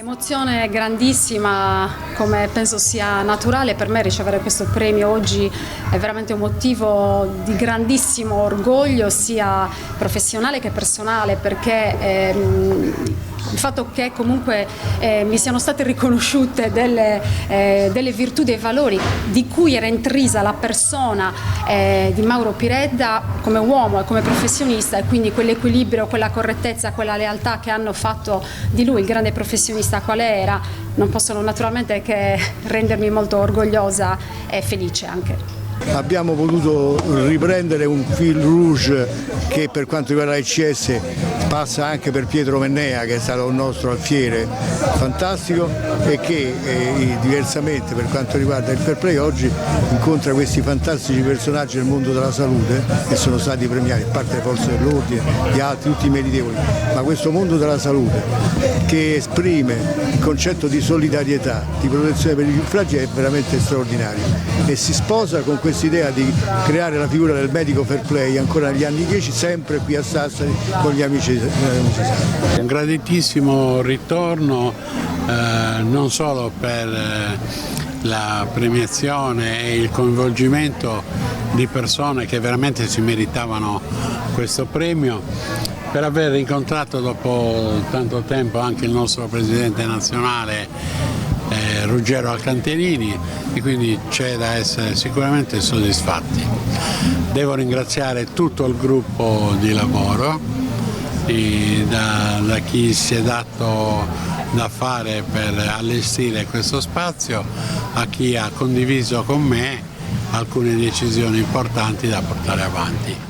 Emozione grandissima, come penso sia naturale per me ricevere questo premio oggi è veramente un motivo di grandissimo orgoglio sia professionale che personale, perché il fatto che comunque mi siano state riconosciute delle virtù, dei valori di cui era intrisa la persona di Mauro Piredda come uomo e come professionista, e quindi quell'equilibrio, quella correttezza, quella lealtà che hanno fatto di lui il grande professionista quale era, non possono naturalmente che rendermi molto orgogliosa e felice anche. Abbiamo potuto riprendere un fil rouge che per quanto riguarda l'ECS passa anche per Pietro Mennea, che è stato un nostro alfiere fantastico e che diversamente per quanto riguarda il Fair Play oggi incontra questi fantastici personaggi del mondo della salute che sono stati premiati, a parte le forze dell'ordine, gli altri, tutti i meritevoli, ma questo mondo della salute che esprime il concetto di solidarietà, di protezione per i più fragili è veramente straordinario e si sposa con questa idea di creare la figura del medico fair play ancora negli anni 10, sempre qui a Sassari con gli amici Sassari. Un graditissimo ritorno non solo per la premiazione e il coinvolgimento di persone che veramente si meritavano questo premio, per aver incontrato dopo tanto tempo anche il nostro presidente nazionale Ruggero Alcantenini, e quindi c'è da essere sicuramente soddisfatti. Devo ringraziare tutto il gruppo di lavoro, da chi si è dato da fare per allestire questo spazio, a chi ha condiviso con me alcune decisioni importanti da portare avanti.